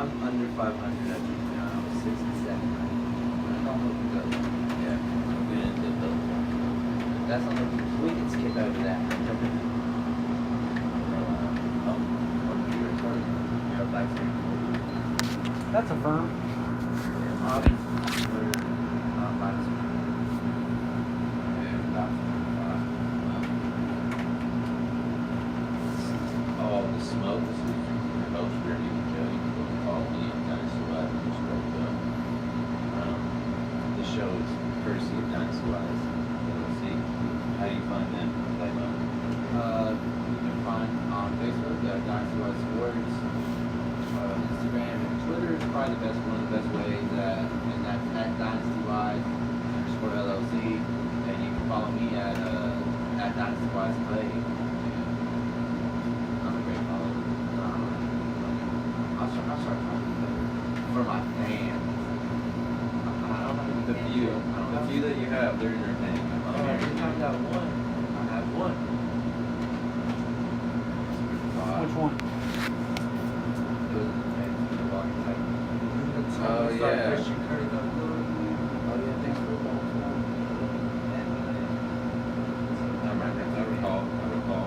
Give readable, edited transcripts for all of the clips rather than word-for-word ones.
I'm under 500. I think now. I was 6 and 7. Right? I don't look good. Yeah. I'm going into Bellator. That's not looking. We can skip over that. Jump in. That's a firm. Oh, the smoke. This is your host, Joe. You can call me at DynsastyWise and stroke up. The show is courtesy of DynsastyWise. Let's see. How do you find them? You can find on Facebook at DynsastyWise Sports. Instagram and Twitter is probably one of the best ways, and that's at DynastyWise_LLC, and you can follow me at DynastyWise Play. I'm a great follower. I'll start talking better for my fans. I don't know the few that you have, they're entertaining. Every time I got one, I have one. Which one? Oh yeah. Christian Curry. Oh yeah, thanks for the ball. I recall.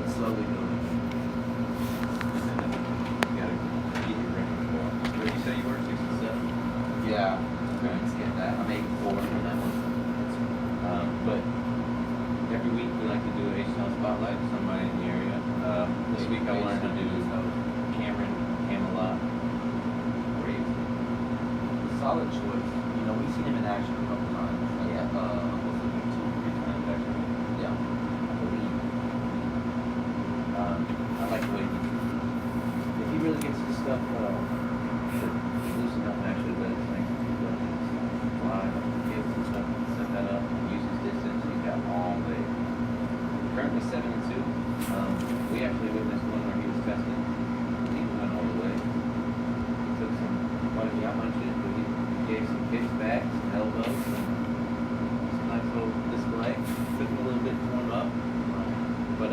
It's slowly moving. You gotta keep your record for. What did you say you were 67? Yeah. Okay. Let's get that. I'm 84 on that one. But every week we like to do a H-Town spotlight to somebody in the area. This week I learned to do Cameron Camelot. Solid choice. You know, we've seen him in action a couple times. Yeah. Almost like 2-3 times actually. Yeah. I believe. I like the way if he really gets his stuff loosen up and actually let his thing fly, gives and stuff, set that up, use his distance, he's got long legs. Currently 7 and 2. We actually witnessed one where he was testing. He went all the way. He took some out punches, but he gave some kickbacks, some elbows, and some nice little display. Took him a little bit to warm up. But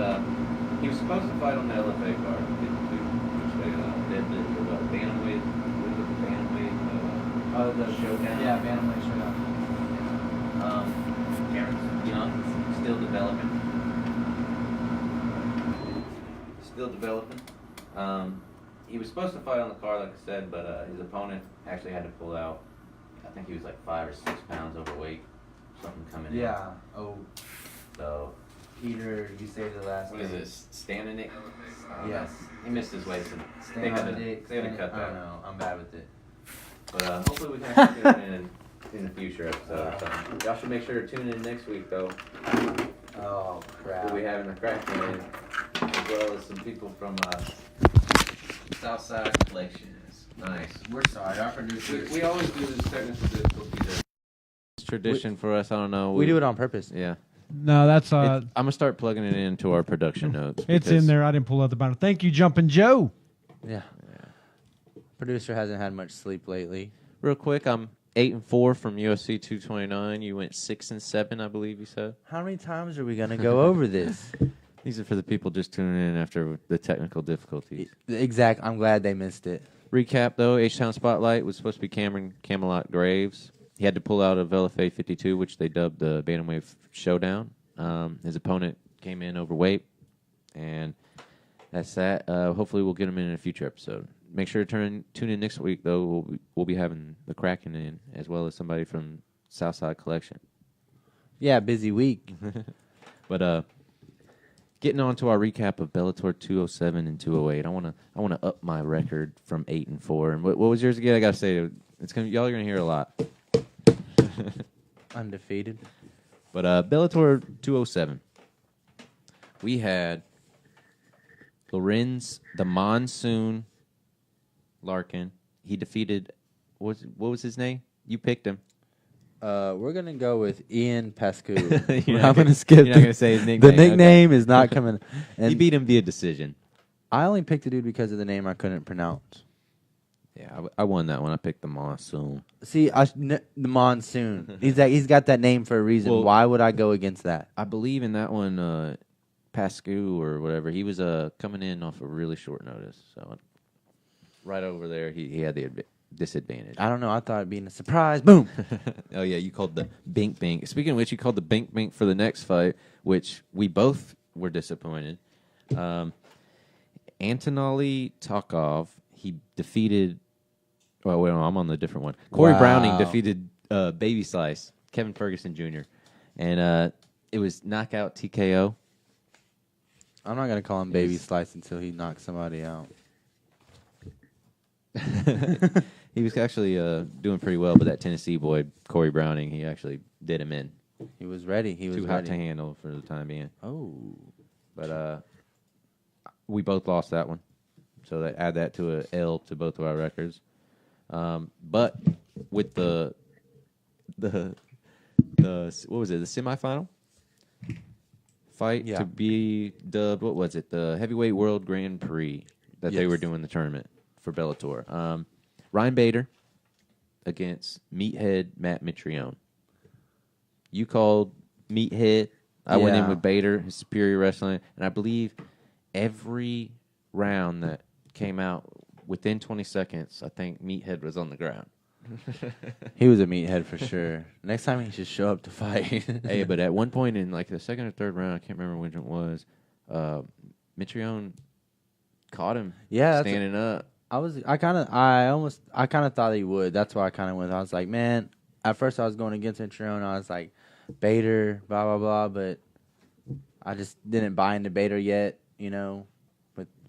he was supposed to fight on the LFA card, which they deadlift or what? Bantamweight? What is it? Bantamweight? The showdown. Yeah, Bantamweight showdown. Cameron's young, still developing. He was supposed to fight on the card, like I said, but his opponent actually had to pull out. I think he was like 5 or 6 pounds overweight, something coming in. Yeah. Oh. So, Peter, you say the last what is this? Stanenik? Yes. He missed his weight, so they had to cut that. I don't know. I'm bad with it. But hopefully we can actually get it in a future episode. So, y'all should make sure to tune in next week, though. Oh, crap. We'll be having a crack in, as well as some people from Southside Collections. Nice. We're sorry. Our producer. We always do this technical difficulties. It's tradition for us. I don't know. We do it on purpose. Yeah. No, that's I'm gonna start plugging it into our production notes. It's in there. I didn't pull out the banner. Thank you, Jumpin' Joe. Yeah. Producer hasn't had much sleep lately. Real quick, I'm 8 and 4 from UFC 229. You went 6 and 7, I believe you said. How many times are we gonna go over this? These are for the people just tuning in after the technical difficulties. Exact. I'm glad they missed it. Recap though, H-Town Spotlight was supposed to be Cameron Camelot Graves. He had to pull out of LFA 52, which they dubbed the Bantamweight Showdown. His opponent came in overweight, and that's that. Hopefully we'll get him in a future episode. Make sure to tune in next week, though. We'll be having the Kraken in, as well as somebody from Southside Collection. Yeah, busy week. But getting on to our recap of Bellator 207 and 208, I wanna up my record from 8 and 4. And what was yours again? I gotta say, y'all are gonna hear a lot. Undefeated. But Bellator 207, we had Lorenz the Monsoon Larkin. He defeated, what was his name? You picked him. We're gonna go with Ian Pascu. I'm gonna skip. You're not gonna say his nickname. The nickname is not coming. And he beat him via decision. I only picked the dude because of the name I couldn't pronounce. Yeah, I won that one. I picked the Monsoon. See, the Monsoon. He's got that name for a reason. Well, why would I go against that? I believe in that one, Pascu or whatever. He was coming in off a really short notice. So right over there, he had the disadvantage. I don't know. I thought it'd be a surprise. Boom. Oh, yeah, you called the bink bink. Speaking of which, you called the bink bink for the next fight, which we both were disappointed. Anatoly Tokov, he defeated... Well, wait, no, I'm on the different one. Corey Wow. Browning defeated Baby Slice, Kevin Ferguson Jr., and it was knockout TKO. I'm not gonna call him Baby Slice until he knocks somebody out. He was actually doing pretty well, but that Tennessee boy, Corey Browning, he actually did him in. He was ready. He was Too ready. hot to handle for the time being. Oh. But we both lost that one. So that add that to a L to both of our records. But with the what was it, the semifinal fight Yeah. to be dubbed, what was it, the Heavyweight World Grand Prix that they Yes. were doing the tournament for Bellator. Ryan Bader against Meathead Matt Mitrione. You called Meathead. I went in Yeah. with Bader, his superior wrestling, and I believe every round that came out within 20 seconds, I think Meathead was on the ground. He was a meathead for sure. Next time he should show up to fight. Hey, but at one point in like the second or third round, I can't remember which it was, Mitrione caught him standing up. I kind of thought he would. That's why I kind of went. I was like, man. At first, I was going against Mitrione. I was like, Bader, blah blah blah. But I just didn't buy into Bader yet, you know.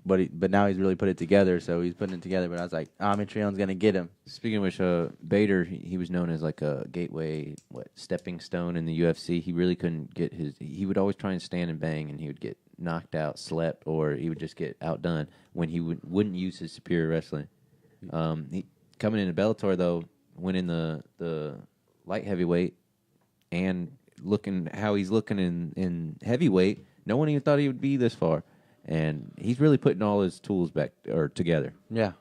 But now he's really put it together. So he's putting it together. But I was like, Mitrione's gonna get him. Speaking of which, Bader, he was known as like a gateway, stepping stone in the UFC. He really couldn't get he would always try and stand and bang, and he would get knocked out, slept, or he would just get outdone when he wouldn't use his superior wrestling. He coming into Bellator though, winning the light heavyweight, and looking how he's looking in heavyweight. No one even thought he would be this far. And he's really putting all his tools back or together. Yeah.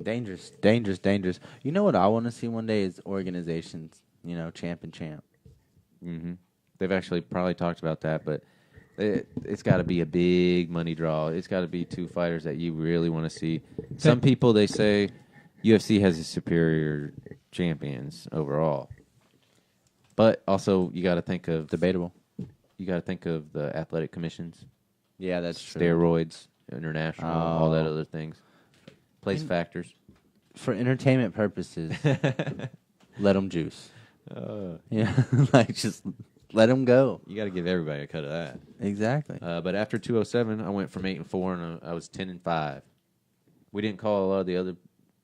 Dangerous. You know what I want to see one day is organizations. You know, champ and champ. Mm-hmm. They've actually probably talked about that, but it's got to be a big money draw. It's got to be two fighters that you really want to see. Some people, they say UFC has a superior champions overall, but also you got to think of Debatable. You got to think of the athletic commissions. Yeah, that's true. Steroids, international, all that other things. Plays factors. For entertainment purposes, let them juice. Yeah, like just let them go. You got to give everybody a cut of that. Exactly. But after 207, I went from 8-4, and I was 10-5. We didn't call a lot of the other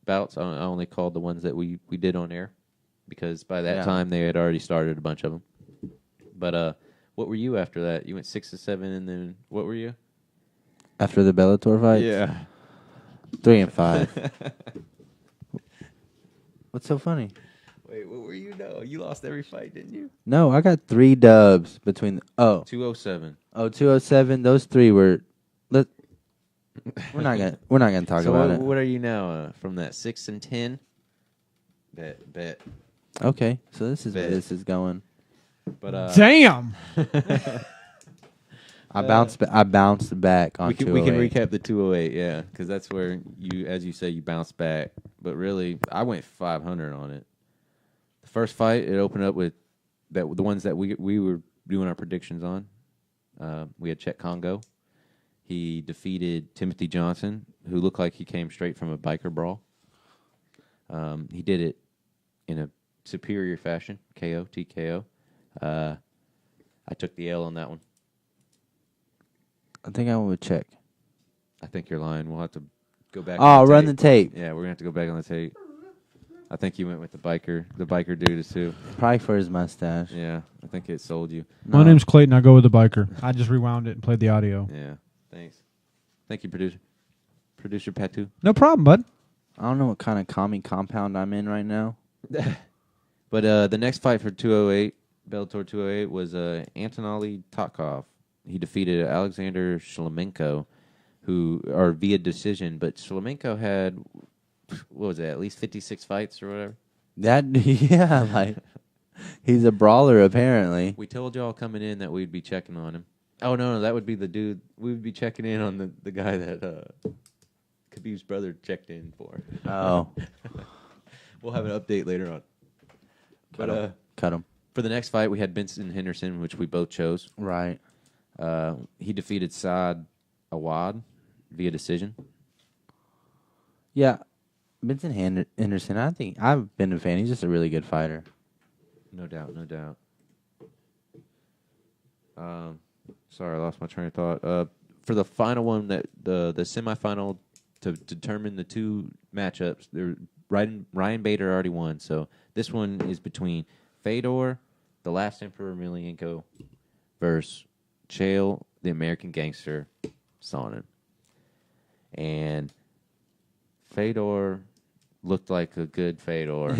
bouts. I only called the ones that we did on air, because by that time they had already started a bunch of them. But what were you after that? You went 6-7, and then what were you? After the Bellator fight? Yeah. 3-5. What's so funny? Wait, what were you? No, you lost every fight, didn't you? No, I got 3 dubs between. 207. 207. Those 3 were. We're not gonna talk about it. What are you now? From that 6-10? Bet. Okay, so this is where this is going. But Damn. I bounced back on. We can recap the 208, yeah, because that's where you, as you say, you bounced back. But really, I went 500 on it. The first fight, it opened up with the ones that we were doing our predictions on. We had Chet Congo. He defeated Timothy Johnson, who looked like he came straight from a biker brawl. He did it in a superior fashion, TKO. I took the L on that one. I think I went with check. I think you're lying. We'll have to go back. Oh, run the tape. Yeah, we're gonna have to go back on the tape. I think you went with the biker dude too. Probably for his mustache. Yeah, I think it sold you. My name's Clayton. I go with the biker. I just rewound it and played the audio. Yeah, thanks. Thank you, producer. Producer Patu. No problem, bud. I don't know what kind of commie compound I'm in right now. But the next fight for 208, Bellator 208, was Anatoly Tokov. He defeated Alexander Shlemenko, or via decision. But Shlemenko had, what was it, at least 56 fights or whatever? Like, he's a brawler, apparently. We told y'all coming in that we'd be checking on him. Oh, no, that would be the dude. We would be checking in on the guy that Khabib's brother checked in for. Oh, We'll have an update later on. cut him. For the next fight, we had Benson Henderson, which we both chose. Right. He defeated Saad Awad via decision. Yeah, Benson Henderson. I think I've been a fan. He's just a really good fighter. No doubt, no doubt. Sorry, I lost my train of thought. For the final one, that the semifinal to determine the two matchups, Ryan Bader already won. So this one is between Fedor, the last Emperor Emelianenko, versus Chael, the American Gangster, Sonnen. And Fedor looked like a good Fedor.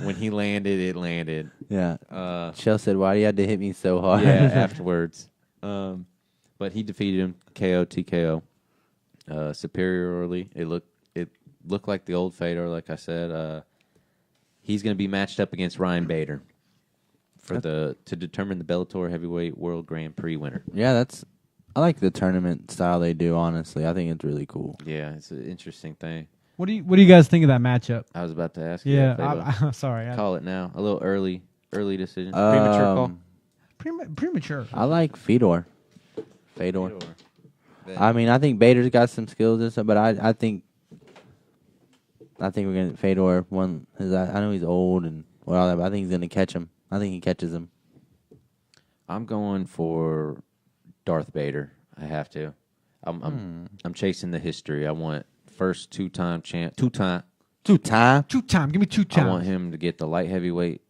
When he landed, it landed. Yeah. Chael said, "Why do you have to hit me so hard?" Yeah, afterwards. But he defeated him KO, TKO, superiorly. It looked like the old Fedor, like I said. He's going to be matched up against Ryan Bader to determine the Bellator Heavyweight World Grand Prix winner. Yeah, I like the tournament style they do. Honestly, I think it's really cool. Yeah, it's an interesting thing. What do you guys think of that matchup? I was about to ask you. Yeah, that, I'm sorry. call it now. A little early decision. Premature call. Premature. I like Fedor. Fedor. I mean, I think Bader's got some skills and stuff, but I think we're gonna Fedor one. I know he's old and all that, but I think he's gonna catch him. I think he catches him. I'm going for Darth Vader. I have to. I'm chasing the history. I want first two-time champ. Two-time. Give me 2 times. I want him to get the light heavyweight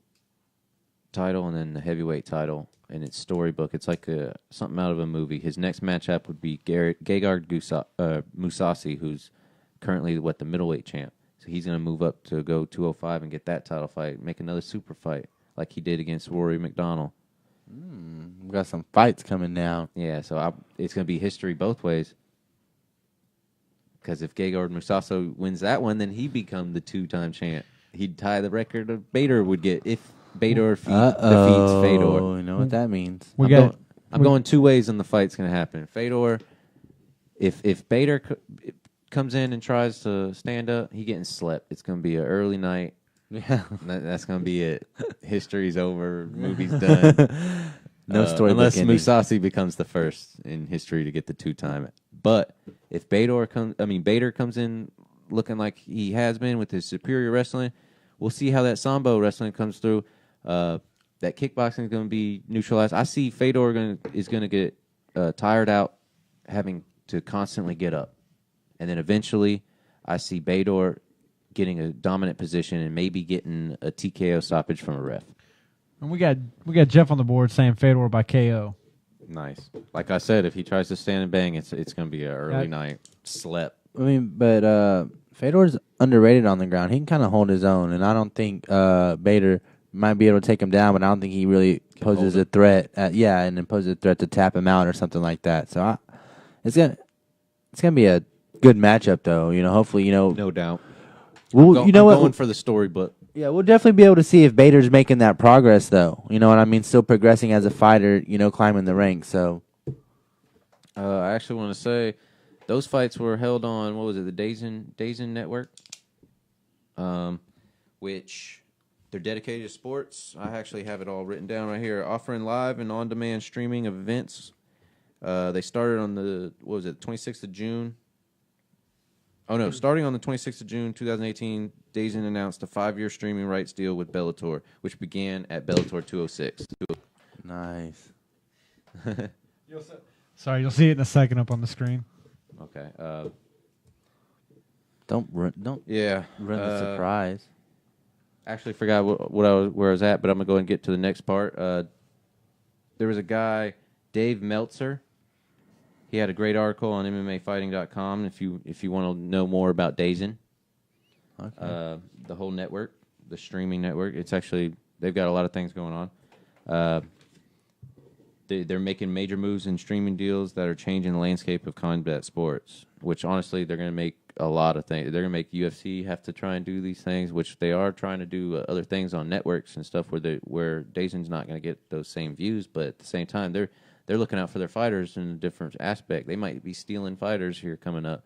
title and then the heavyweight title. And it's storybook. It's like something out of a movie. His next matchup would be Gegard Mousasi, who's currently the middleweight champ. So he's going to move up to go 205 and get that title fight, make another super fight like he did against Rory McDonald. We got some fights coming down. Yeah, so it's going to be history both ways. Because if Gegard Mousasi wins that one, then he become the 2-time champ. He'd tie the record of Bader would get if Bader defeats Fedor. You know what that means. I'm going 2 ways on the fight's going to happen. Fedor, if Bader comes in and tries to stand up, he getting slept. It's going to be an early night. Yeah, that's going to be it. History's over. Movie's done. No story. Unless Mousasi becomes the first in history to get the 2-time. But if Bader comes in looking like he has been with his superior wrestling, we'll see how that Sambo wrestling comes through. That kickboxing is going to be neutralized. I see Fedor is going to get tired out having to constantly get up. And then eventually I see Bader getting a dominant position and maybe getting a TKO stoppage from a ref. And we got Jeff on the board saying Fedor by KO. Nice. Like I said, if he tries to stand and bang, it's going to be an early night. Slept. I mean, but Fedor's underrated on the ground. He can kind of hold his own, and I don't think Bader might be able to take him down, but I don't think he really poses a threat. And then poses a threat to tap him out or something like that. So it's gonna be a good matchup, though. Hopefully, No doubt. I'm going for the storybook. Yeah, we'll definitely be able to see if Bader's making that progress, though. You know what I mean? Still progressing as a fighter, climbing the ranks. So, I actually want to say those fights were held on, what was it, the DAZN network, which they're dedicated to sports. I actually have it all written down right here. Offering live and on-demand streaming of events. They started on the 26th of June. Oh, no, starting on the 26th of June, 2018, DAZN announced a 5-year streaming rights deal with Bellator, which began at Bellator 206. nice. Sorry, you'll see it in a second up on the screen. Okay. Don't ruin the surprise. Actually forgot where I was at, but I'm going to go and get to the next part. There was a guy, Dave Meltzer. He had a great article on MMAfighting.com if you want to know more about DAZN. Okay. The whole network, the streaming network. It's actually, they've got a lot of things going on. They're making major moves in streaming deals that are changing the landscape of combat sports, which honestly, they're going to make a lot of things. They're going to make UFC have to try and do these things, which they are trying to do other things on networks and stuff where DAZN's not going to get those same views, but at the same time, they're looking out for their fighters in a different aspect. They might be stealing fighters here coming up.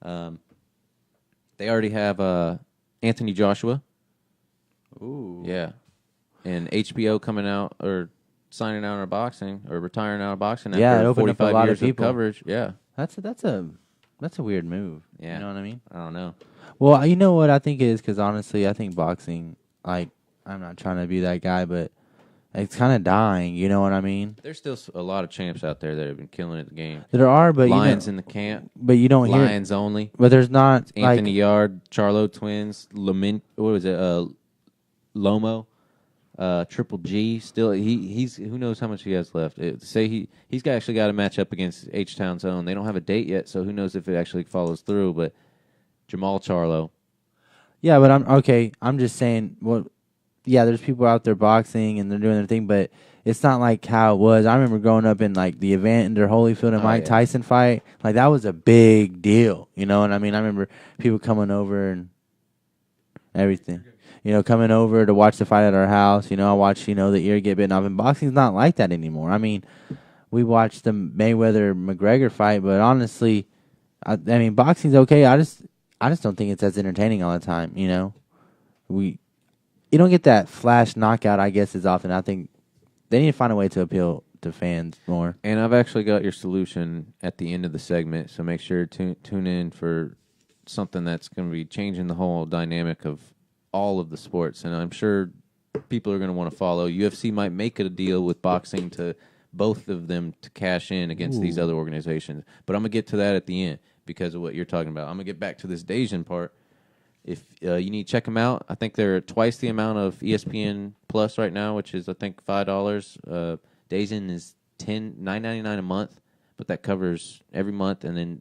They already have Anthony Joshua. Ooh. Yeah. And HBO coming out or signing out of boxing or retiring out of boxing Yeah, it after opened up a 45 lot of years of people. coverage. Yeah. That's a weird move. Yeah. You know what I mean? I don't know. Well, you know what I think it is, because honestly, I think boxing, like, I'm not trying to be that guy, but it's kind of dying. You know what I mean? There's still a lot of champs out there that have been killing at the game. There are, but Lions you in the camp. but you don't hear. Lions only. But there's not Anthony like Yard, Charlo twins, what was it? Lomo, Triple G. Still, he's who knows how much he has left. He's actually got a match up against H Town's own. They don't have a date yet, so who knows if it actually follows through. But Jamal Charlo. Yeah, but I'm just saying. Well, yeah, there's people out there boxing and they're doing their thing, but it's not like how it was. I remember growing up in like the Evander Holyfield and Mike Tyson fight. Like that was a big deal. You know what I mean? I remember people coming over and everything. You know, coming over to watch the fight at our house. You know, I watched, the ear get bitten off. And boxing's not like that anymore. I mean, we watched the Mayweather-McGregor fight, but honestly, I mean, boxing's okay. I just don't think it's as entertaining all the time, You don't get that flash knockout, I guess, as often. I think they need to find a way to appeal to fans more. And I've actually got your solution at the end of the segment, so make sure to tune in for something that's going to be changing the whole dynamic of all of the sports. And I'm sure people are going to want to follow. UFC might make a deal with boxing to both of them to cash in against these other organizations. But I'm going to get to that at the end because of what you're talking about. I'm going to get back to this DAZN part. If you need to check them out, I think they're twice the amount of ESPN Plus right now, which is, I think, $5. DAZN is $9.99 a month, but that covers every month. And then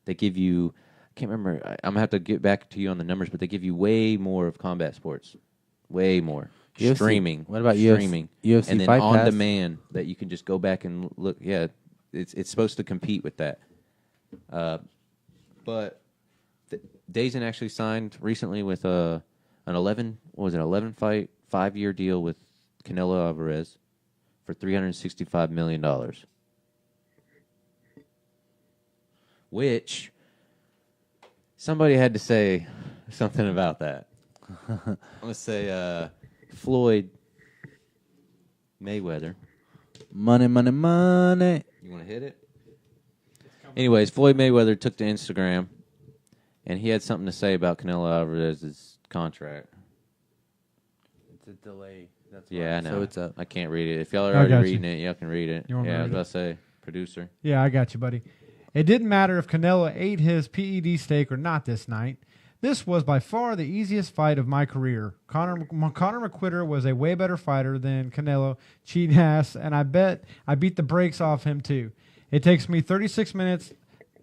they give you, I can't remember, I'm going to have to get back to you on the numbers, but they give you way more of combat sports. Way more. UFC. Streaming. What about streaming? UFC and then Fight on Pass? demand that you can just go back and look. Yeah, it's supposed to compete with that. But DAZN actually signed recently with an 11 fight, 5-year deal with Canelo Alvarez for $365 million. Which somebody had to say something about that. I'm going to say Floyd Mayweather. Money, money, money. You want to hit it? Anyways, Floyd Mayweather took to Instagram, and he had something to say about Canelo Alvarez's contract. It's a delay. That's Yeah, I know. So it's up. I can't read it. If y'all are I already got reading it, y'all can read it. You want me Yeah, to I was read about to say, producer. Yeah, I got you, buddy. It didn't matter if Canelo ate his PED steak or not this night. This was by far the easiest fight of my career. Conor McQuitter was a way better fighter than Canelo, cheating ass, and I bet I beat the brakes off him too. It takes me 36 minutes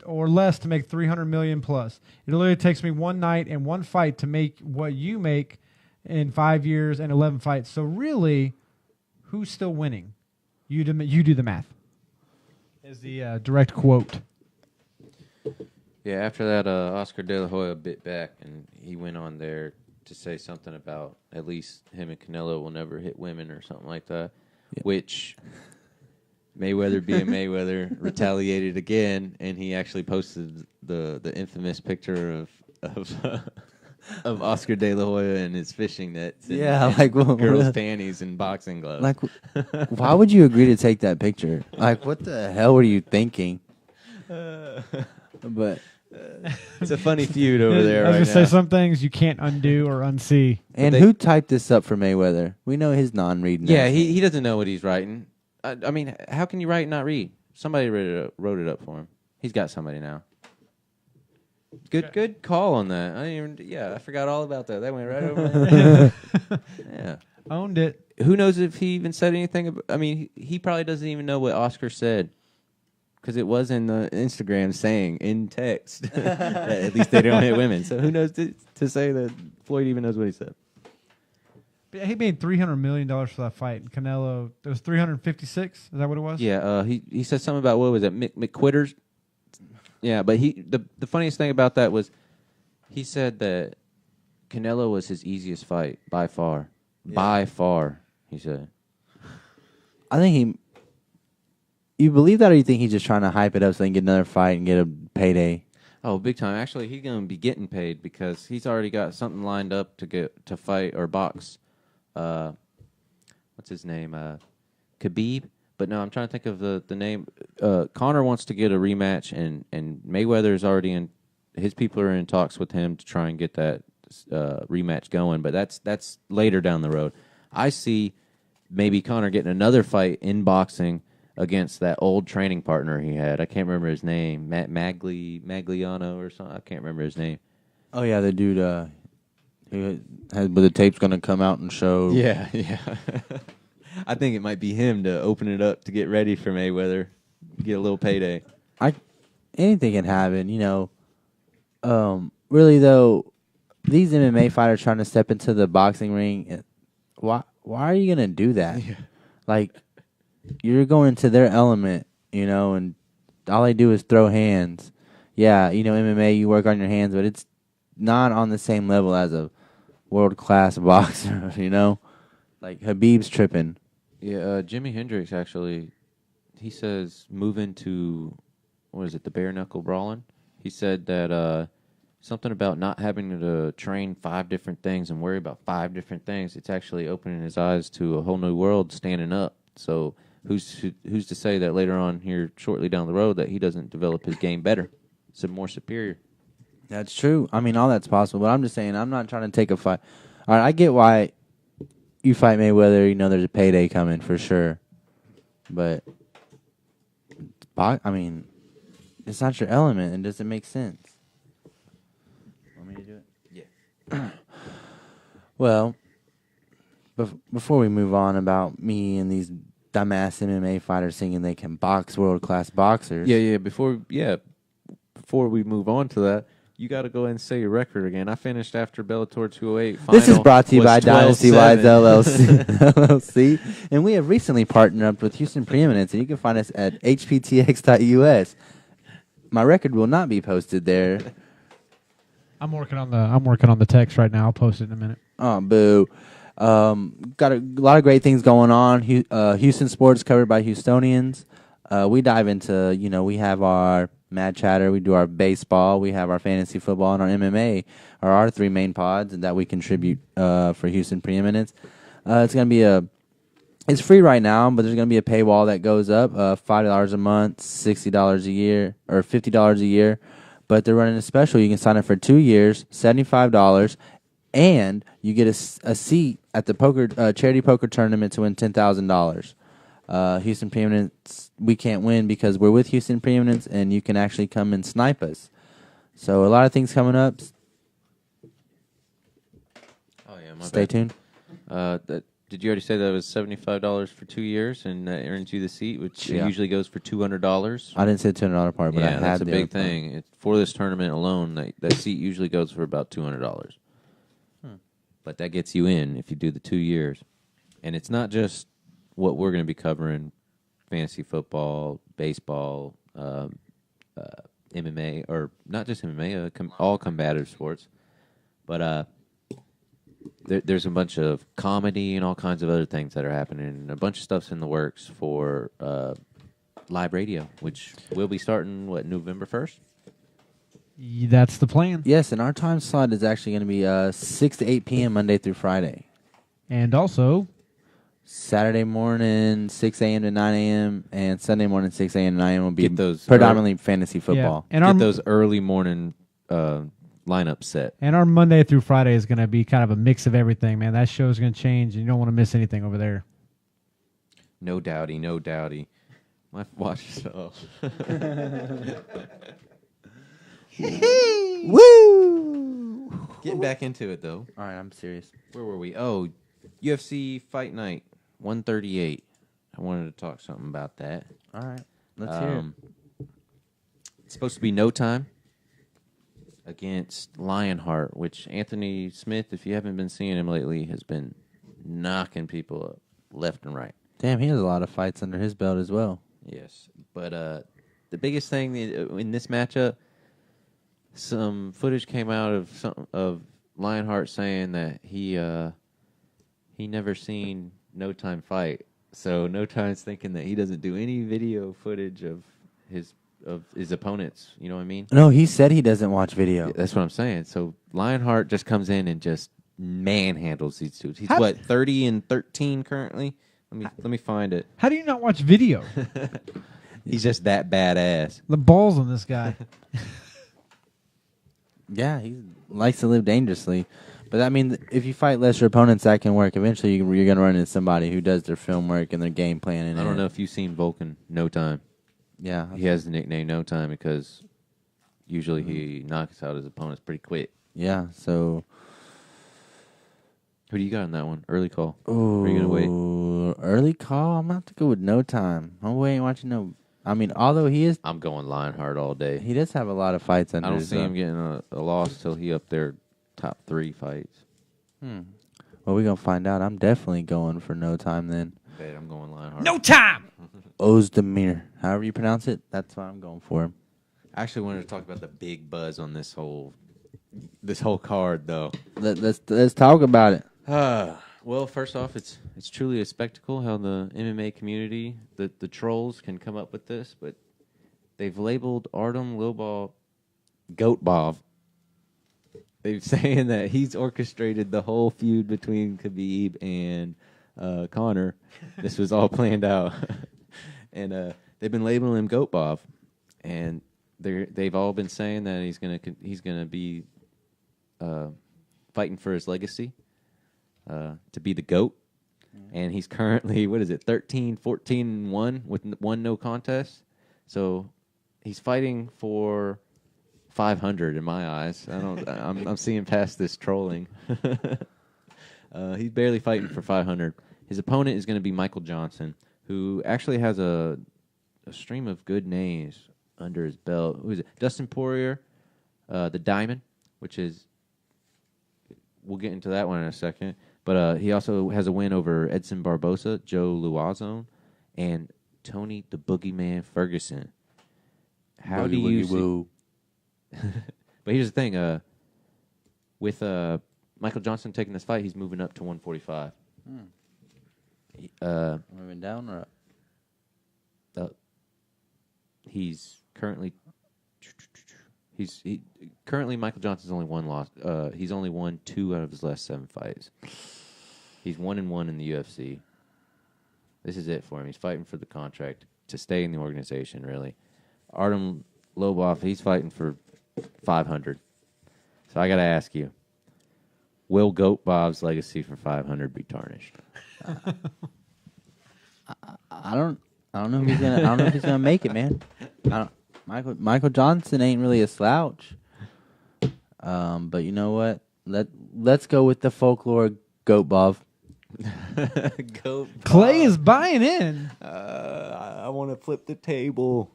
or less to make 300 million plus. It literally takes me one night and one fight to make what you make in 5 years and 11 fights. So really, who's still winning? You do the math. Is the direct quote. Yeah, after that, Oscar De La Hoya bit back, and he went on there to say something about at least him and Canelo will never hit women or something like that, which Mayweather being Mayweather retaliated again, and he actually posted the infamous picture of Oscar De La Hoya and his fishing nets. And, Yeah, and like girls' panties and boxing gloves. Like, why would you agree to take that picture? Like, what the hell were you thinking? But it's a funny feud over there I was right going to say now. some things you can't undo or unsee. and who typed this up for Mayweather? We know his non-reading. Yeah, ass. he doesn't know what he's writing. I mean, how can you write and not read? Somebody wrote it up for him. He's got somebody now. Good call on that. I forgot all about that. That went right over my head. Yeah. Owned it. Who knows if he even said anything? I mean, he probably doesn't even know what Oscar said because it was in the Instagram saying in text that at least they don't hit women. So who knows to say that Floyd even knows what he said? But he made $300 million for that fight. And Canelo, it was 356. Is that what it was? Yeah, he said something about, what was it, McQuitters? Yeah, but the funniest thing about that was he said that Canelo was his easiest fight by far. Yeah. By far, he said. I think you believe that, or you think he's just trying to hype it up so they can get another fight and get a payday? Oh, big time. Actually, he's going to be getting paid because he's already got something lined up to fight or box. What's his name? Khabib. But no, I'm trying to think of the name. Conor wants to get a rematch, and Mayweather's already in. His people are in talks with him to try and get that rematch going. But that's later down the road. I see maybe Conor getting another fight in boxing against that old training partner he had. I can't remember his name. Magliano or something. I can't remember his name. Oh yeah, the dude who had, but the tape's gonna come out and show. Yeah. I think it might be him to open it up to get ready for Mayweather, get a little payday. Anything can happen, you know. Really though, these MMA fighters trying to step into the boxing ring. Why are you gonna do that? Yeah. Like, you're going into their element, you know, and all they do is throw hands. Yeah, you know, MMA, you work on your hands, but it's not on the same level as a world-class boxer, you know? Like, Habib's tripping. Yeah, Jimi Hendrix actually, he says move into, what is it, the bare knuckle brawling? He said that something about not having to train 5 different things and worry about 5 different things. It's actually opening his eyes to a whole new world standing up. So who's to say that later on here, shortly down the road, that he doesn't develop his game better, some more superior? That's true. I mean, all that's possible, but I'm just saying, I'm not trying to take a fight. All right, I get why you fight Mayweather, you know there's a payday coming for sure. But, I mean, it's not your element. It doesn't make sense. Want me to do it? Yeah. Well, before we move on about me and these dumbass MMA fighters thinking they can box world-class boxers. Yeah. Before we move on to that, you got to go ahead and say your record again. I finished after Bellator 208. This is brought to you by 12-7. DynastyWise LLC, and we have recently partnered up with Houston Preeminence, and you can find us at hptx.us. My record will not be posted there. I'm working on the text right now. I'll post it in a minute. Oh, boo. Got a lot of great things going on. Houston sports covered by Houstonians. We dive into, you know, we have our Mad Chatter, we do our baseball, we have our fantasy football, and our MMA are our 3 main pods that we contribute for Houston Preeminence. It's going to be it's free right now, but there's going to be a paywall that goes up, $5 a month, $60 a year, or $50 a year. But they're running a special. You can sign up for 2 years, $75, and you get a seat at the charity poker tournament to win $10,000. Houston Preeminence, we can't win because we're with Houston Preeminence, and you can actually come and snipe us. So a lot of things coming up. Oh yeah, Stay tuned. Did you already say that was $75 for 2 years, and that earns you the seat, which Yeah. usually goes for $200? I didn't say $200 part, but I Yeah, had that's a the big other part. thing. For this tournament alone, that seat usually goes for about $200. But that gets you in if you do the 2 years. And it's not just what we're going to be covering: fantasy football, baseball, MMA, or not just MMA, all combative sports. But there's a bunch of comedy and all kinds of other things that are happening. And a bunch of stuff's in the works for live radio, which will be starting, November 1st? That's the plan. Yes, and our time slot is actually going to be 6 to 8 p.m. Monday through Friday. And also, Saturday morning, 6 a.m. to 9 a.m., and Sunday morning, 6 a.m. to 9 a.m. will be Get those predominantly fantasy football. Yeah. And Get those early morning lineup set. And our Monday through Friday is going to be kind of a mix of everything, man. That show is going to change, and you don't want to miss anything over there. No doubty. My watch is off. Woo! Getting back into it, though. All right, I'm serious. Where were we? Oh, UFC Fight Night 138. I wanted to talk something about that. All right, let's hear it. It's supposed to be No Time against Lionheart, which Anthony Smith, if you haven't been seeing him lately, has been knocking people up left and right. Damn, he has a lot of fights under his belt as well. Yes, but the biggest thing in this matchup, some footage came out of Lionheart saying that he never seen No Time fight. So No Time's thinking that he doesn't do any video footage of his of his opponents. You know what I mean? No, he said he doesn't watch video. That's what I'm saying. So Lionheart just comes in and just manhandles these dudes. He's How- what 30-13 currently. Let me find it. How do you not watch video? He's just that badass. The balls on this guy. Yeah, he likes to live dangerously. But I mean, if you fight lesser opponents, that can work. Eventually, you're going to run into somebody who does their film work and their game planning. I don't know if you've seen Vulcan. No Time. Yeah, He has the nickname No Time because usually he knocks out his opponents pretty quick. yeah. So, Who do you got on that one? Early call. ooh, Are you gonna wait? Early call. I'm going to have to go with No Time. I'm waiting, watching no. I mean, although I'm going Lionheart all day. he does have a lot of fights under I don't his see him getting a loss till he up there top 3 fights. Well, we're going to find out. I'm definitely going for No Time then. Bet I'm going Lionheart. No time. Ozdemir. However you pronounce it, that's what I'm going for. I actually wanted to talk about the big buzz on this whole card, though. Let's talk about it. Well, first off, it's truly a spectacle how the MMA community, the trolls, can come up with this, but they've labeled Artem Lobov Goatbov. They're saying that he's orchestrated the whole feud between Khabib and Conor. This was all planned out, and they've been labeling him Goatbov, and they've all been saying that he's gonna be fighting for his legacy. To be the GOAT. And he's currently, 13-14-1 with one no contest. So he's fighting for 500 in my eyes. I'm seeing past this trolling. He's barely fighting for 500. His opponent is going to be Michael Johnson, who actually has a stream of good names under his belt. Who is it? Dustin Poirier, the Diamond, which is, we'll get into that one in a second. But he also has a win over Edson Barbosa, Joe Luazon, and Tony the Boogeyman Ferguson. How do you see? But here's the thing. With Michael Johnson taking this fight, he's moving up to 145. Moving down or up? He's currently... Currently Michael Johnson's only one loss. He's only won 2 out of his last 7 fights. He's 1-1 in the UFC. This is it for him. He's fighting for the contract to stay in the organization. Really, Artem Lobov, he's fighting for 500. So I got to ask you: will Goat Bob's legacy for 500 be tarnished? I don't know if he's gonna. I don't know if he's gonna make it, man. Michael Johnson ain't really a slouch. But you know what? Let's go with the folklore Goat Bob. Goat Bob. Clay is buying in. I want to flip the table.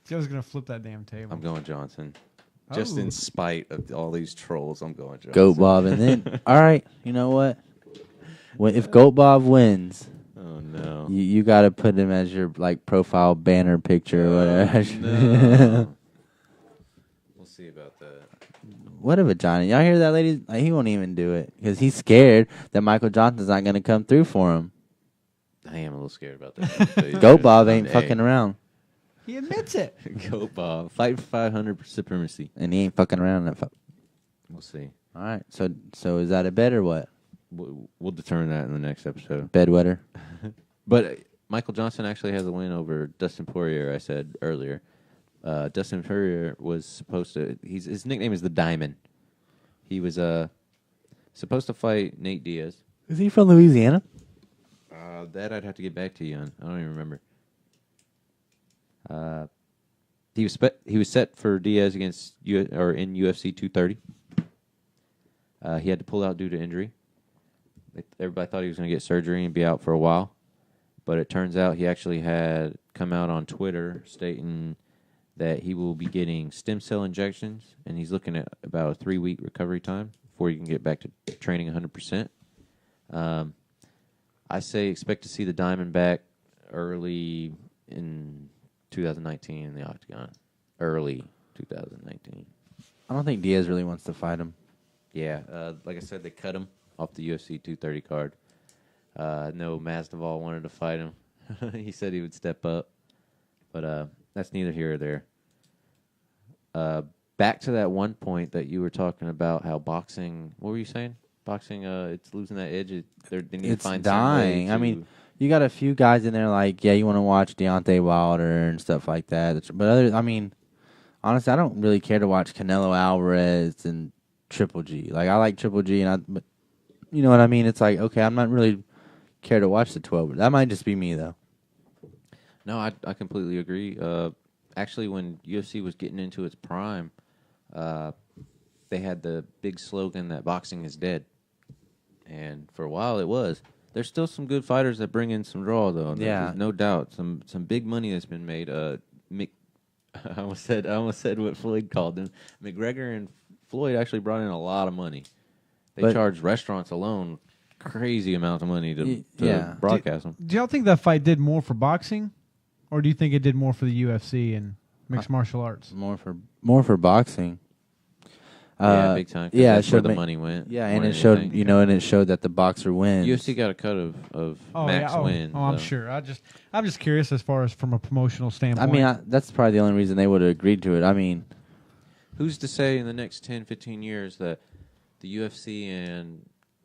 Joe's gonna flip that damn table. I'm going Johnson. Just in spite of all these trolls, I'm going Johnson. Goat Bob, and then all right, you know what? If Goat Bob wins, oh no, you got to put him as your profile banner picture or whatever. No. We'll see about that. What a vagina! Y'all hear that, ladies? He won't even do it because he's scared that Michael Johnson's not going to come through for him. I am a little scared about that. Goat Bob ain't fucking around, He admits it. Goat Bob, fight for 500 supremacy. and he ain't fucking around. We'll see. All right, so is that a bet or what? We'll determine that in the next episode. Bedwetter. But Michael Johnson actually has a win over Dustin Poirier, I said earlier. Dustin Poirier was supposed to... his nickname is the Diamond. He was supposed to fight Nate Diaz. Is he from Louisiana? That I'd have to get back to you on. I don't even remember. He was set for Diaz against in UFC 230. He had to pull out due to injury. Everybody thought he was going to get surgery and be out for a while, but it turns out he actually had come out on Twitter stating that he will be getting stem cell injections, and he's looking at about a 3-week recovery time before he can get back to training 100%. I say expect to see the Diamond back early in 2019 in the Octagon. Early 2019. I don't think Diaz really wants to fight him. Yeah, like I said, they cut him off the UFC 230 card. No, Masvidal wanted to fight him. He said he would step up. But that's neither here or there. Back to that one point that you were talking about, how boxing. What were you saying? Boxing, it's losing that edge. They need It's to find some way dying. I to- mean, you got a few guys in there like, yeah, you want to watch Deontay Wilder and stuff like that. But honestly, I don't really care to watch Canelo Alvarez and Triple G. Like, I like Triple G, but you know what I mean? It's like, okay, I'm not really care to watch the 12. That might just be me, though. No, I completely agree. Actually, when UFC was getting into its prime, they had the big slogan that boxing is dead. And for a while it was. There's still some good fighters that bring in some draw, though. There's no doubt. Some big money that's been made. I almost said what Floyd called them. McGregor and Floyd actually brought in a lot of money. They charged restaurants alone crazy amounts of money to broadcast them. Do y'all think that fight did more for boxing, or do you think it did more for the UFC and mixed martial arts? More for boxing. Yeah, big time. Yeah, that's where the money went. Yeah, more and it than showed anything. and it showed that the boxer wins. UFC got a cut of max wins. I'm so. sure. I'm just curious as far as from a promotional standpoint. I mean, that's probably the only reason they would have agreed to it. I mean, Who's to say in the next 10, 15 years that the UFC and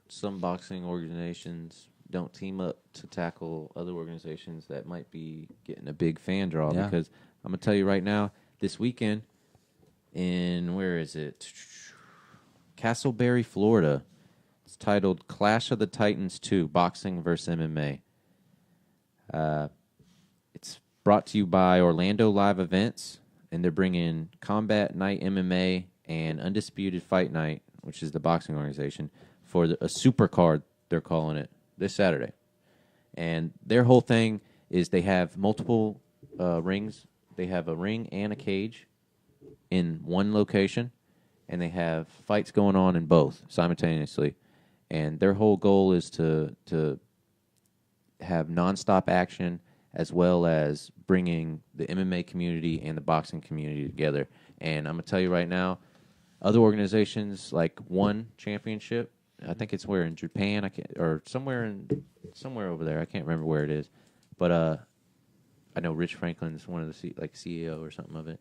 some boxing organizations don't team up to tackle other organizations that might be getting a big fan draw? Yeah. Because I'm going to tell you right now, this weekend in, where is it? Castleberry, Florida. It's titled Clash of the Titans 2, Boxing vs. MMA. It's brought to you by Orlando Live Events, and they're bringing Combat Night MMA and Undisputed Fight Night, which is the boxing organization, for a super card, they're calling it, this Saturday. And their whole thing is they have multiple rings. They have a ring and a cage in one location, and they have fights going on in both simultaneously. And their whole goal is to have nonstop action, as well as bringing the MMA community and the boxing community together. And I'm going to tell you right now, other organizations like won championship. I think it's where in Japan, or somewhere over there. I can't remember where it is, but I know Rich Franklin is one of the CEO or something of it.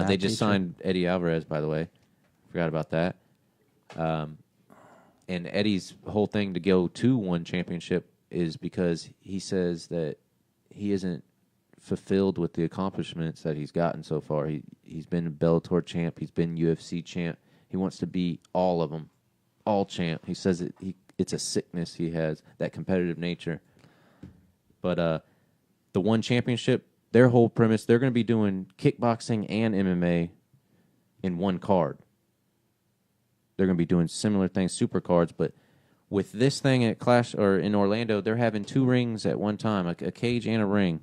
They just signed Eddie Alvarez, by the way. Forgot about that. And Eddie's whole thing to go to one championship is because he says that he isn't fulfilled with the accomplishments that he's gotten so far. He's been a Bellator champ. He's been UFC champ. He wants to be all of them, all champ. He says it's a sickness he has, that competitive nature. But the one championship, their whole premise, they're going to be doing kickboxing and MMA in one card. They're going to be doing similar things, super cards, but with this thing at Clash or in Orlando, they're having two rings at one time, like a cage and a ring.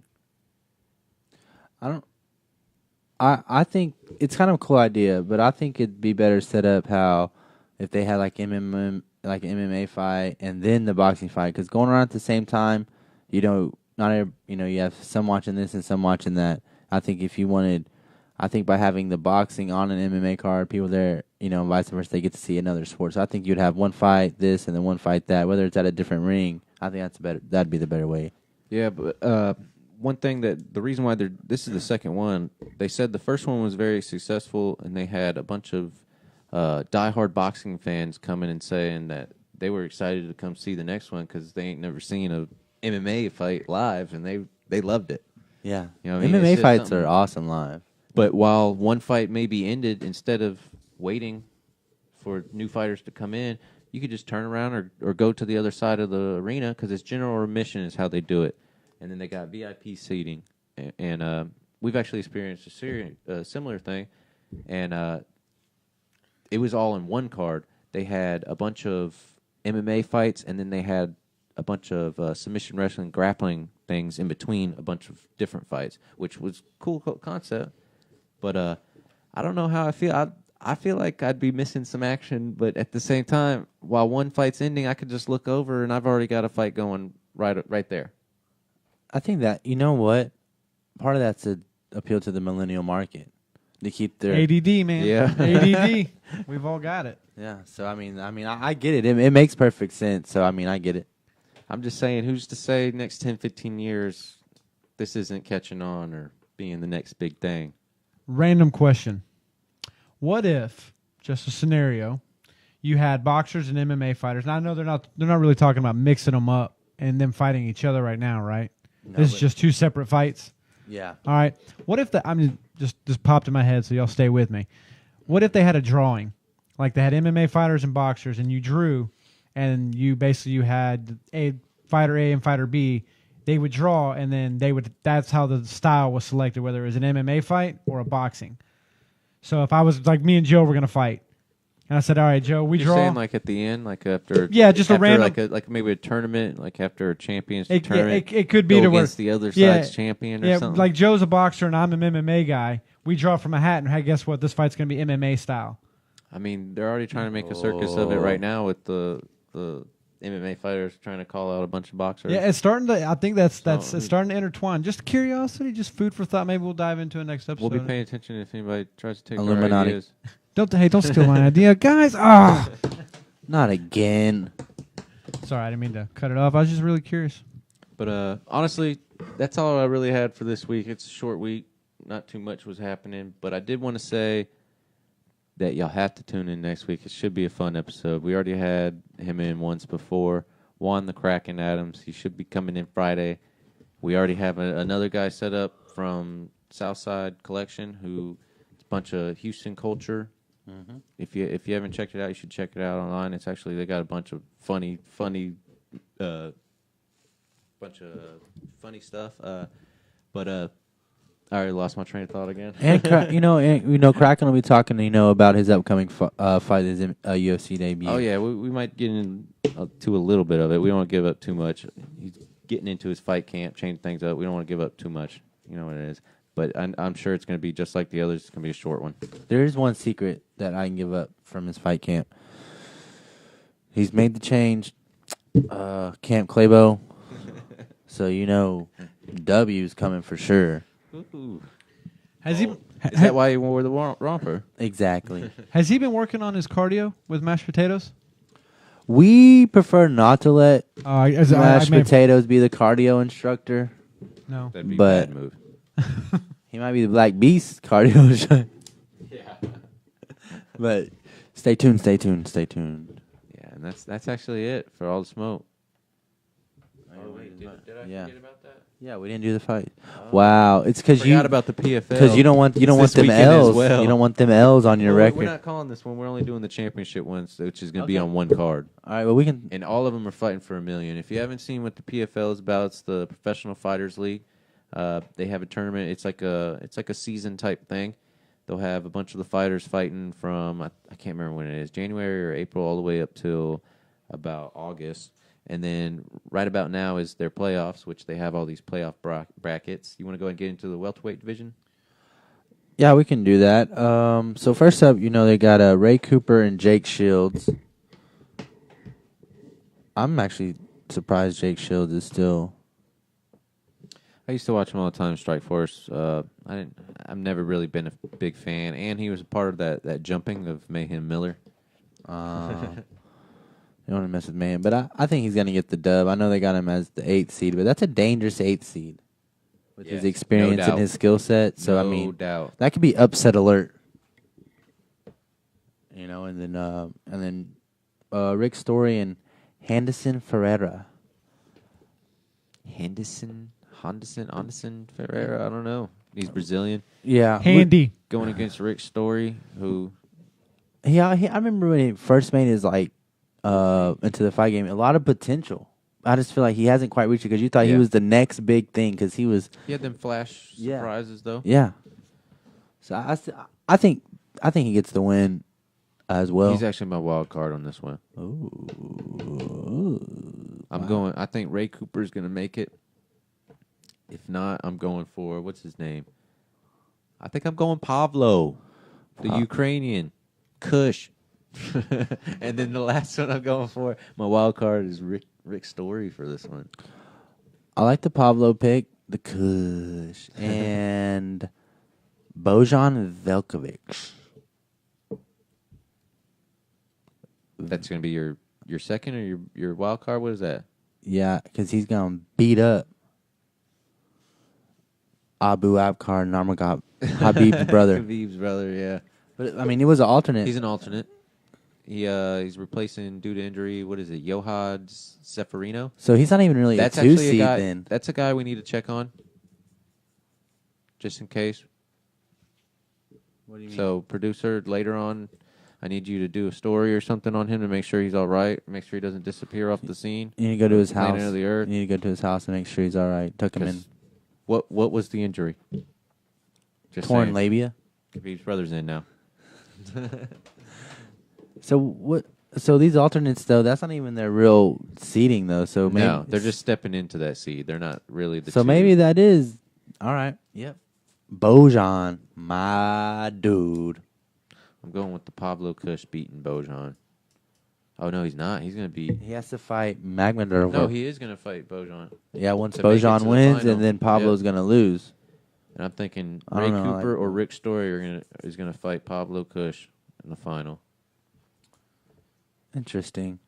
I think it's kind of a cool idea, but I think it'd be better set up how if they had like MMA fight and then the boxing fight, because going around at the same time, you have some watching this and some watching that. I think by having the boxing on an MMA card, people there, vice versa, they get to see another sport. So I think you'd have one fight this and then one fight that, whether it's at a different ring. I think that'd be the better way. Yeah, but one thing the reason why this is the second one, they said the first one was very successful, and they had a bunch of diehard boxing fans coming and saying that they were excited to come see the next one because they ain't never seen a MMA fight live, and they loved it. Yeah, You know what I mean? MMA It's just fights something- are awesome live. But while one fight may be ended, instead of waiting for new fighters to come in, you could just turn around or go to the other side of the arena, because it's general admission is how they do it. And then they got VIP seating. And we've actually experienced a similar thing. And it was all in one card. They had a bunch of MMA fights, and then they had a bunch of submission wrestling, grappling things in between a bunch of different fights, which was cool concept. But I don't know how I feel. I feel like I'd be missing some action, but at the same time, while one fight's ending, I could just look over and I've already got a fight going right there. I think that what, part of that's to appeal to the millennial market, to keep their ADD, man. Yeah. ADD. We've all got it. Yeah. So I get it. It makes perfect sense. So I get it. I'm just saying, who's to say next 10, 15 years this isn't catching on, or being the next big thing. Random question. What if, just a scenario, you had boxers and MMA fighters? Now I know they're not really talking about mixing them up and them fighting each other right now, right? No, This is but- just two separate fights. Yeah. All right. What if just popped in my head, so y'all stay with me. What if they had a drawing, like they had MMA fighters and boxers, and you drew, and you had a fighter A and fighter B. They would draw, and then that's how the style was selected, whether it was an MMA fight or a boxing. So if I was like me and Joe were gonna fight, and I said, "All right, Joe, we You're draw." saying like at the end, like after just a after random- like maybe a tournament, like after a championship It- tournament. it could be go to where- against the other yeah, side's champion or yeah, something. like Joe's a boxer and I'm an MMA guy. We draw from a hat, and hey, guess what? This fight's gonna be MMA style. I mean, they're already trying to make a circus of it right now with the MMA fighters trying to call out a bunch of boxers. Yeah, it's starting to. I think that's So- it's starting to intertwine. Just curiosity, just food for thought. Maybe we'll dive into it next episode. We'll be paying attention if anybody tries to take Illuminati. our ideas. Don't steal my idea, guys. Ah, Not again. sorry, I didn't mean to cut it off. I was just really curious. But honestly, that's all I really had for this week. It's a short week. Not too much was happening. But I did want to say that y'all have to tune in next week. It should be a fun episode. We already had him in once before. Juan the Kraken Adams. He should be coming in Friday. We already have another guy set up from Southside Collection who it's a bunch of Houston culture. Mm-hmm. If you haven't checked it out, you should check it out online. It's actually they got a bunch of funny stuff. I already lost my train of thought again. And Kraken will be talking, about his upcoming fight, his UFC debut. Oh yeah, we might get into a little bit of it. We don't want to give up too much. He's getting into his fight camp, change things up. We don't want to give up too much. You know what it is. But I'm sure it's going to be just like the others. It's going to be a short one. There is one secret that I can give up from his fight camp. He's made the change, Camp Claybo. So W's coming for sure. Ooh. Has he? Is that why he wore the romper? Exactly. Has he been working on his cardio with mashed potatoes? We prefer not to let mashed I potatoes be the cardio instructor. no. That'd be But- a bad move. He might be the Black Beast cardio instructor. Yeah. But stay tuned. Yeah, and that's actually it for all the smoke. Oh, wait, did I Yeah. forget about that? Yeah, we didn't do the fight. Wow, it's because Forgot about the PFL. because you don't want It's them this weekend as L's. well. You don't want them L's on your Well, record. We're not calling this one. We're only doing the championship ones, which is going to be Okay. on one card. All right, well we can. And all of them are fighting for $1 million. If you haven't seen what the PFL is about, it's the Professional Fighters League. They have a tournament. It's like a season type thing. They'll have a bunch of the fighters fighting from I can't remember when it is, January or April, all the way up till about August. And then right about now is their playoffs, which they have all these playoff brackets. You want to go and get into the welterweight division? Yeah, we can do that. So first up, they got Ray Cooper and Jake Shields. I'm actually surprised Jake Shields is still. I used to watch him all the time, Strikeforce. I've never really been a big fan, and he was a part of that jumping of Mayhem Miller. You don't want to mess with man, but I think he's going to get the dub. I know they got him as the 8th seed, but that's a dangerous 8th seed with his Yes, experience no and doubt. his skill set. So, No I mean, doubt. that could be upset alert. And then Rick Story and Henderson Ferreira. Henderson Ferreira. I don't know. He's Brazilian. Yeah. Handy. Going against Rick Story, who I remember when he first made his, into the fight game, a lot of potential. I just feel like he hasn't quite reached it because you thought he Yeah. was the next big thing because he was. he had them flash Yeah. surprises though. Yeah. So I think he gets the win as well. He's actually my wild card on this one. Ooh. I think Ray Cooper's gonna make it. If not, I'm going for what's his name? I think I'm going Pavlo, the Ukrainian, Kush. And then the last one I'm going for, my wild card is Rick Story for this one. I like the Pablo pick, the Kush, and Bojan Velkovic. That's gonna be your second or your wild card. What is that? Yeah, because he's going to beat up. Abu Abkar Nurmagomedov, Habib's brother. Habib's brother, yeah. But I mean, he was an alternate. He's an alternate. He's replacing due to injury. What is it, Yohad Seferino? So he's not even really That's a 2 actually a seed guy. then. That's a guy we need to check on, just in case. What do you So, producer, later on, I need you to do a story or something on him to make sure he's all right. Make sure he doesn't disappear off the scene. You need to go to his house. Planet of the Earth. You need to go to his house and make sure he's all right. Tuck him in. 'Cause What was the injury? Just Torn saying. labia. Khabib's brother's in now. So what? So these alternates though, that's not even their real seeding though. So maybe No, they're just stepping into that seed. They're not really the So two. maybe that is all right. Yep. Bojan, my dude. I'm going with the Pablo Kush beating Bojan. Oh, no, he's not. He's going to beat... He has to fight Magmador. No, he is going to fight Bojan. Yeah, once to make it to Bojan the wins, final. and then Pablo's gonna lose. And I'm thinking I Ray don't know, Cooper like- or Rick Story is going to fight Pablo Kush in the final. Interesting.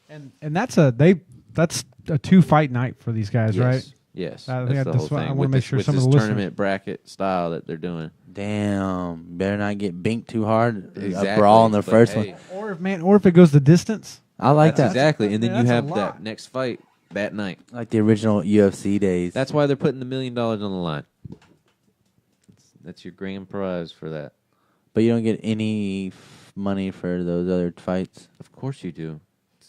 And that's a 2-fight night for these guys, Yes. right? Yes. I think that's the that's whole what I thing. wanna With make this- sure with some of this the listeners- tournament bracket style that they're doing. Damn, better not get binked too hard. A Exactly, brawl in the but first hey, one. Or if it goes the distance. I like That's that. exactly. And then that's you a have lot. that next fight that night. Like the original UFC days. That's why they're putting the $1 million on the line. That's your grand prize for that. But you don't get any money for those other fights. Of course you do.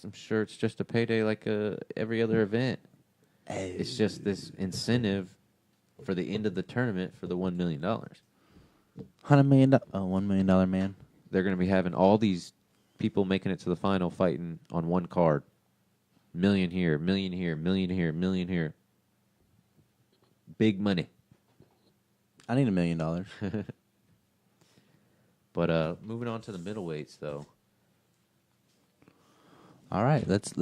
I'm sure it's just a payday like every other event. It's just this incentive for the end of the tournament for the $1 million. $100 million. Oh, $1 million man. They're going to be having all these people making it to the final fighting on one card. Million here, million here, million here, million here. Big money. I need $1 million. But moving on to the middleweights, though. All right, let's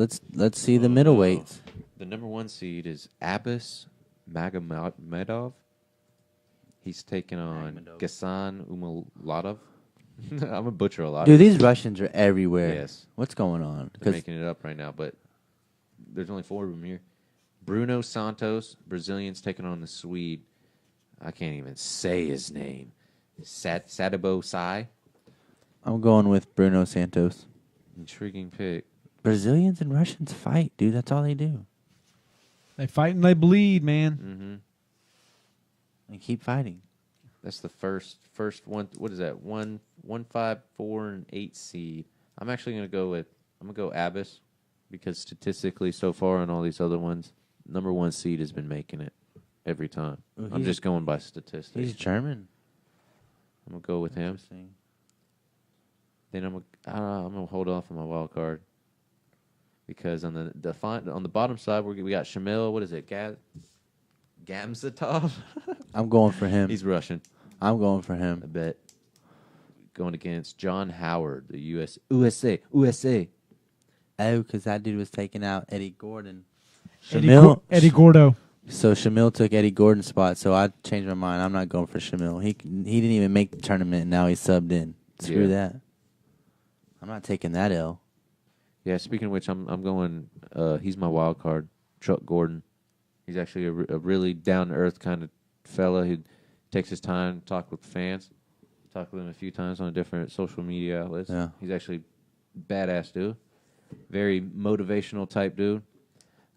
see the middleweights. The number 1 seed is Abbas Magomedov. He's taking on Magomedov. Ghassan Umalatov. I'm going to butcher a lot. Dude, of these Russians are everywhere. Yes. What's going on? They're making it up right now, but there's only 4 of them here. Bruno Santos, Brazilian's taking on the Swede. I can't even say his name. Sadabo Sai. I'm going with Bruno Santos. Intriguing pick. Brazilians and Russians fight, dude. That's all they do. They fight and they bleed, man. Mm-hmm. They keep fighting. That's the first one. What is that? 1, 5, 4, and 8 seed. I'm actually going to go Abbas because statistically so far on all these other ones, number 1 seed has been making it every time. Well, I'm just going by statistics. He's German. I'm going to go with him. Interesting. Then I'm gonna hold off on my wild card because on the bottom side we got Shamil. What is it? Gamzatov. I'm going for him. He's Russian. I'm going for I him. bet. Going against John Howard, the USA. Oh, because that dude was taking out Eddie Gordon. Eddie Gordo. So Shamil took Eddie Gordon's spot. So I changed my mind. I'm not going for Shamil. He didn't even make the tournament. And now he's subbed in. Screw that. I'm not taking that L. Yeah. Speaking of which, I'm going. He's my wild card. Chuck Gordon. He's actually a really down to earth kind of fella who takes his time to talk with fans. Talked with him a few times on different social media outlets. Yeah. He's actually badass dude. Very motivational type dude.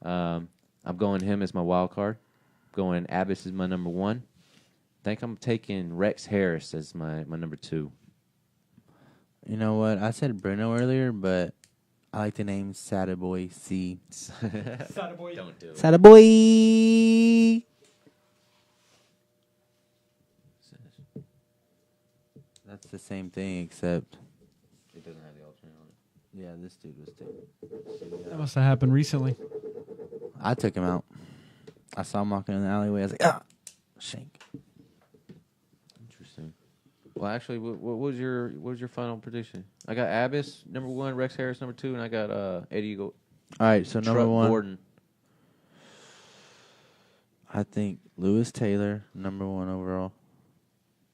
I'm going him as my wild card. Going Abbas as my number 1. I think I'm taking Rex Harris as my number 2. You know what? I said Bruno earlier, but I like the name Sadaboy C. Don't do it. Sadaboy! That's the same thing, except... It doesn't have the alternate on it. Yeah, this dude was taken. That must have happened recently. I took him out. I saw him walking in the alleyway. I was like, shank. Interesting. Well, actually, what was your final prediction? I got Abbas number 1, Rex Harris number 2, and I got Eddie All right, so number Truck 1. Gordon. I think Lewis Taylor, number 1 overall.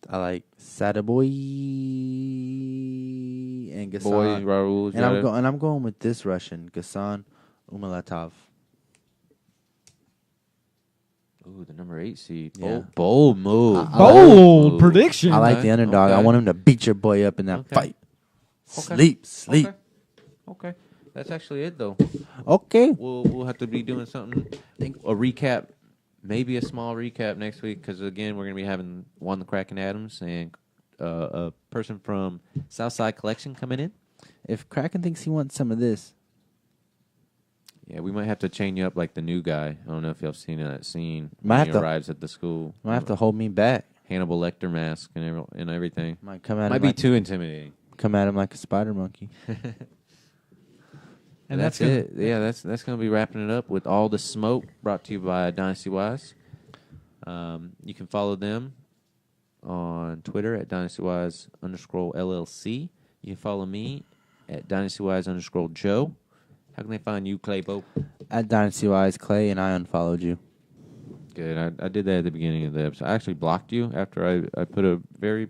I like Sadaboy and Ghassan. Boy, Raul. And I'm going with this Russian, Ghassan Umalatov. Ooh, the number 8 seed. Yeah. Bold move. Bold Move. prediction. I like Okay, the underdog. I okay. want him to beat your boy up in that Okay. fight. Okay. Sleep. Okay. That's actually it, though. Okay. We'll have to be doing something. A recap, maybe a small recap next week, because again we're gonna be having the Kraken Adams and a person from Southside Collection coming in. If Kraken thinks he wants some of this, Yeah, we might have to chain you up like the new guy. I don't know if y'all seen that scene Might when have he to- arrives at the school. might have to hold me back. Hannibal Lecter mask and everything. Might come at Might him be like, too intimidating. come at him like a spider monkey. And that's that's it. Yeah, that's gonna be wrapping it up with all the smoke brought to you by DynastyWise. You can follow them on Twitter at DynastyWise_LLC. You can follow me at DynastyWise_Joe. How can they find you, Claybo? At DynastyWise Clay, and I unfollowed you. Good. I did that at the beginning of the episode. I actually blocked you after I put a very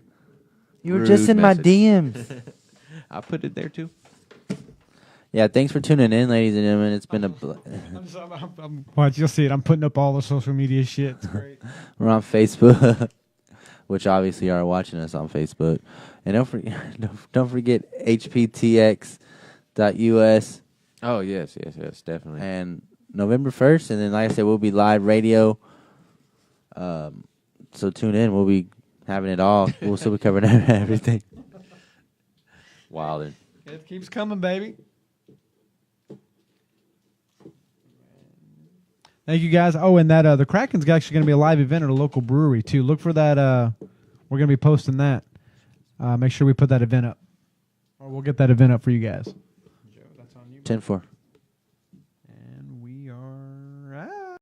You were rude just in message. my DMs. I put it there too. Yeah, thanks for tuning in, ladies and gentlemen. It's been watch, you'll see it. I'm putting up all the social media shit. It's great. we're on Facebook, which obviously you are watching us on Facebook, and don't forget hptx.us Oh yes, definitely. and November 1st, and then like I said, we'll be live radio. So tune in. We'll be having it all. We'll still be covering everything. Wilder. It keeps coming, baby. Thank you, guys. Oh, and that the Kraken's actually going to be a live event at a local brewery, too. Look for that. We're going to be posting that. Make sure we put that event up. Or we'll get that event up for you guys. Joe, that's on you. 10-4.